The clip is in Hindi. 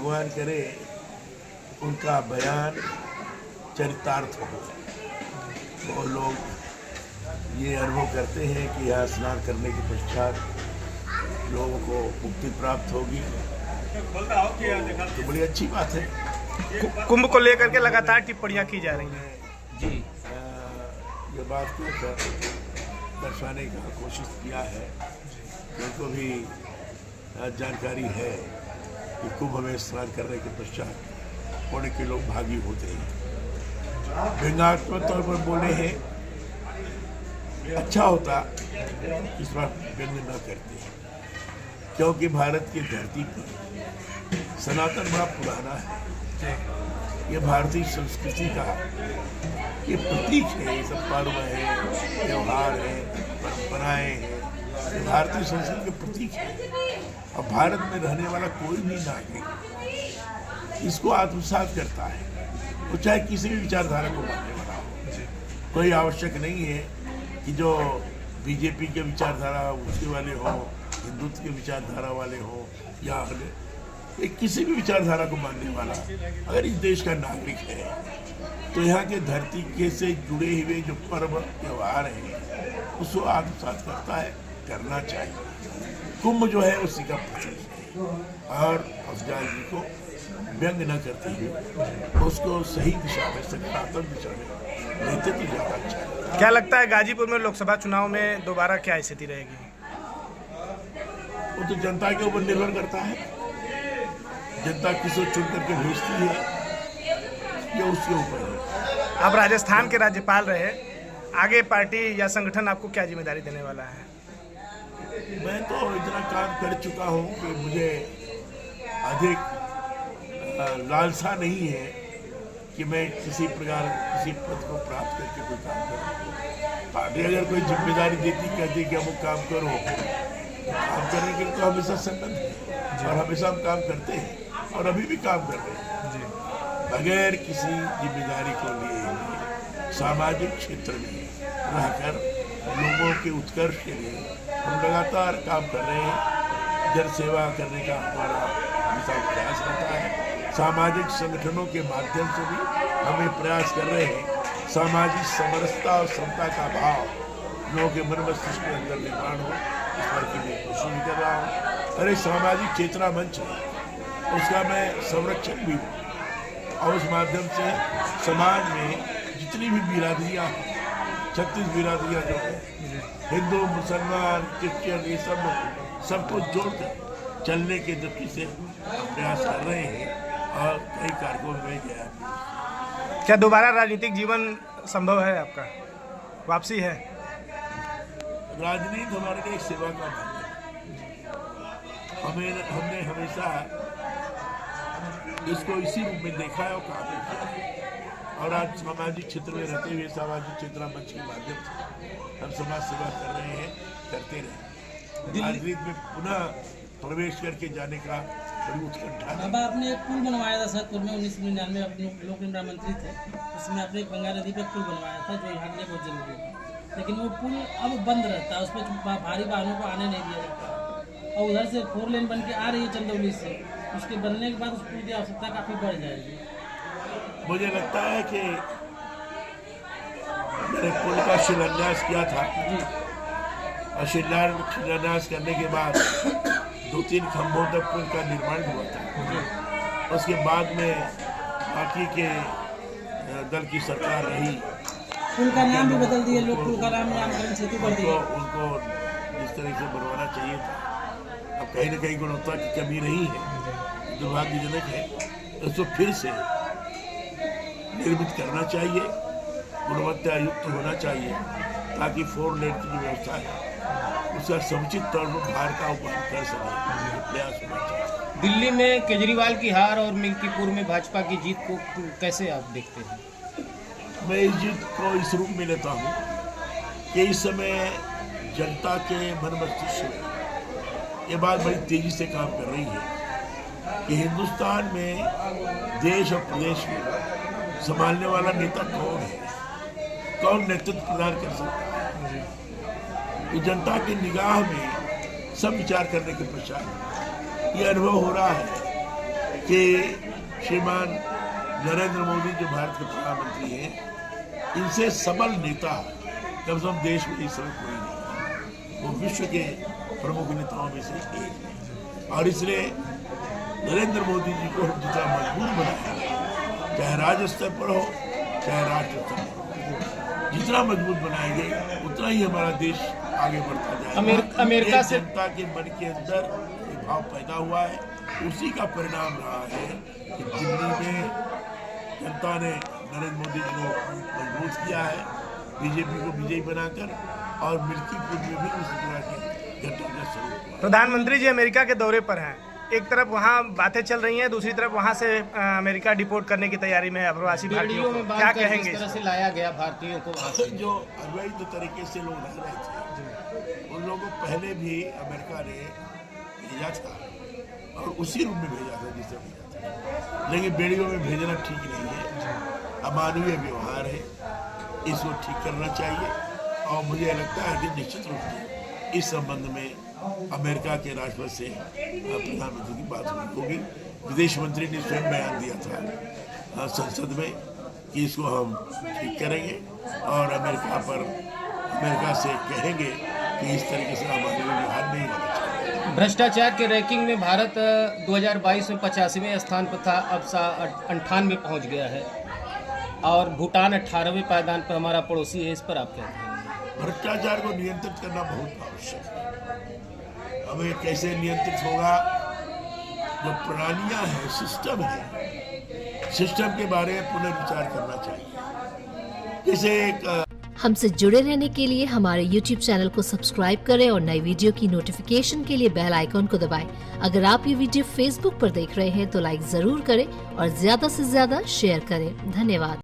भगवान करे उनका बयान चरितार्थ हो। वो लोग ये अनुभव करते हैं कि यहाँ स्नान करने के पश्चात लोगों को मुक्ति प्राप्त होगी, तो बड़ी अच्छी बात है। कुंभ को लेकर के लगातार टिप्पणियां की जा रही हैं जी। ये बात को दर्शाने का कोशिश किया है। उनको भी जानकारी है कि कुंभ में स्नान करने के पश्चात पुण्य के लोग भागी होते हैं। व्यंग्यात्मक तौर पर बोले हैं, अच्छा होता इस बार व्यंग्य न करते, क्योंकि भारत की धरती पर सनातन बड़ा पुराना है। ये भारतीय संस्कृति का ये प्रतीक है। ये सब पर्व है, त्योहार है, परंपराएं हैं, ये भारतीय संस्कृति के प्रतीक है। और भारत में रहने वाला कोई भी नागरिक इसको आत्मसात करता है, वो चाहे किसी भी विचारधारा को मानने वाला हो। कोई आवश्यक नहीं है कि जो बीजेपी के विचारधारा उसके वाले हो, हिंदुत्व के विचारधारा वाले हो, या किसी भी विचारधारा को मानने वाला अगर इस देश का नागरिक है तो यहाँ के धरती के से जुड़े हुए जो पर्व त्योहार हैं उसको आत्मसात करता है, करना चाहिए। कुंभ जो है उसी का प्रतीक है और अफजाल जी को व्यंग न करते हुए उसको सही दिशा में, सकारात्मक दिशा में लेते तो ज़्यादा अच्छा है। क्या लगता है गाजीपुर में लोकसभा चुनाव में दोबारा क्या स्थिति रहेगी? वो तो जनता के ऊपर निर्भर करता है। जनता किसको चुन करके भेजती है ये उसके ऊपर है। आप राजस्थान के राज्यपाल रहे, आगे पार्टी या संगठन आपको क्या जिम्मेदारी देने वाला है? मैं तो इतना काम कर चुका हूँ कि मुझे अधिक लालसा नहीं है कि मैं किसी प्रकार किसी पद को प्राप्त करके कोई काम करूँ। पार्टी अगर कोई जिम्मेदारी देती, कहती कि अमुक काम करो, काम करने के लिए तो हमेशा संगठन है और हमेशा हम काम करते हैं और अभी भी काम कर रहे हैं। बगैर किसी जिम्मेदारी को लिए सामाजिक क्षेत्र में रहकर लोगों के उत्कर्ष के लिए हम लगातार काम कर रहे हैं। जन सेवा करने का हमारा हमेशा प्रयास रहता है। सामाजिक संगठनों के माध्यम से भी हम प्रयास कर रहे हैं सामाजिक समरसता और समता का भाव लोगों के मन मस्तिष्क के अंदर निर्माण हो, इस पर की मैं कोशिश भी कर रहा हूँ। अरे सामाजिक चेतना मंच है, उसका मैं संरक्षक भी हूँ और उस माध्यम से समाज में जितनी भी बिरादरियाँ हैं, 36 बिरादरियाँ जो हैं, हिंदू, मुसलमान, क्रिश्चियन, ये सबको जोड़कर चलने के दृष्टि से प्रयास कर रहे हैं और कई कारकों में गया। क्या दोबारा राजनीतिक जीवन संभव है? आपका वापसी है? राजनीति हमारे लिए एक सेवा का माध्यम है। हमने हमेशा इसको इसी रूप में देखा है और काम किया और आज सामाजिक क्षेत्र में रहते हुए सामाजिक चेतना मंच के माध्यम से हम समाज सेवा कर रहे हैं, करते रहे। राजनीति में पुनः प्रवेश करके जाने का बड़ी उत्कंठा है। बाबा, आपने एक पुल बनवाया था सतपुर में 1999 अपने लोक निर्माण मंत्री थे, उसमें आपने एक गंगा नदी पर पुल बनवाया था जो यहाँ के लिए बहुत जरूरी है, लेकिन वो पुल अब बंद रहता है, उस पर भारी वाहनों को आने नहीं दिया जाता और उधर से 4 लेन बन के आ रही है चंदौली से, उसके बनने के बाद उस पुल की आवश्यकता काफ़ी बढ़ जाएगी। मुझे लगता है कि मैंने पुल का शिलान्यास किया था जी, और शिलान्यास करने के बाद 2-3 खंभों तक पुल का निर्माण हुआ था। उसके बाद में बाकी के दल की सरकार रही, पुल का नाम भी बदल दिए लोग, पुल का नामकरण सेतु कर दिए। उनको जिस तरह से बनवाना चाहिए था, अब कहीं न कहीं गुणवत्ता की कमी रही है, दुर्भाग्यजनक है। उसको फिर से निर्मित करना चाहिए, गुणवत्ता युक्त होना चाहिए ताकि 4 लेन की जो व्यवस्था है उसका समुचित तौर पर भार का उपयोग कर सके, प्रयास होना चाहिए। दिल्ली में केजरीवाल की हार और मिल्कीपुर में भाजपा की जीत को कैसे आप देखते हैं? मैं इस जीत को इस रूप में लेता हूँ कि इस समय जनता के मन मस्तिष्क में ये बात बड़ी तेजी से काम कर रही है कि हिंदुस्तान में देश और प्रदेश में संभालने वाला नेता कौन है, कौन नेतृत्व प्रदान कर सकता है। ये जनता की निगाह में सब विचार करने के पश्चात ये अनुभव हो रहा है कि श्रीमान नरेंद्र मोदी जो भारत के प्रधानमंत्री हैं, इनसे सबल नेता कम से कम देश में इस समय कोई नहीं है। वो विश्व के प्रमुख नेताओं में से एक है और इसलिए नरेंद्र मोदी जी को हम जितना मजबूत बनाएंगे, चाहे राज्य स्तर पर हो चाहे राष्ट्र स्तर पर हो, जितना मजबूत बनाएंगे उतना ही हमारा देश आगे बढ़ता जाएगा। अमेरिका से जनता के मन के अंदर ये भाव पैदा हुआ है, उसी का परिणाम रहा है कि दिल्ली में जनता ने नरेंद्र मोदी जी को मजबूत किया है, बीजेपी को विजयी बनाकर, और मिल्कीपुर में भी उसी तरह के घटना का स्वरूप हुआ। प्रधानमंत्री जी अमेरिका के दौरे पर हैं, एक तरफ वहाँ बातें चल रही हैं, दूसरी तरफ वहाँ से अमेरिका डिपोर्ट करने की तैयारी में है अप्रवासी भारतीयों में को, क्या बांधकर कहेंगे? जिस तरह से लाया गया भारतीयों को वहाँ से। जो अवैध तरीके से लोग रह रहे थे, उन लोगों को पहले भी अमेरिका ने भेजा था और उसी रूप में भेजा था जिससे भेजा था, लेकिन बेड़ियों में भेजना ठीक नहीं है, अमानवीय व्यवहार है, इसको ठीक करना चाहिए। और मुझे लगता है कि निश्चित रूप से इस संबंध में अमेरिका के राष्ट्रपति से प्रधानमंत्री की बात होगी। विदेश मंत्री ने स्वयं बयान दिया था संसद में कि इसको हम ठीक करेंगे और अमेरिका से कहेंगे कि इस तरीके से अमानवीय व्यवहार नहीं होना चाहिए। भ्रष्टाचार के रैंकिंग में भारत 2022 में 85वें स्थान पर था, अब 98 पहुंच गया है और भूटान 18वें पायदान पर हमारा पड़ोसी है। इस पर आप क्या कहेंगे? भ्रष्टाचार को नियंत्रित करना बहुत आवश्यक है। अब ये कैसे नियंत्रित होगा? जो प्रणालियां हैं, सिस्टम है, सिस्टम के बारे में पुनर्विचार करना चाहिए। जैसे एक हमसे जुड़े रहने के लिए हमारे YouTube चैनल को सब्सक्राइब करें और नई वीडियो की नोटिफिकेशन के लिए बेल आइकॉन को दबाएं। अगर आप ये वीडियो Facebook पर देख रहे हैं तो लाइक जरूर करें और ज्यादा से ज्यादा शेयर करें। धन्यवाद।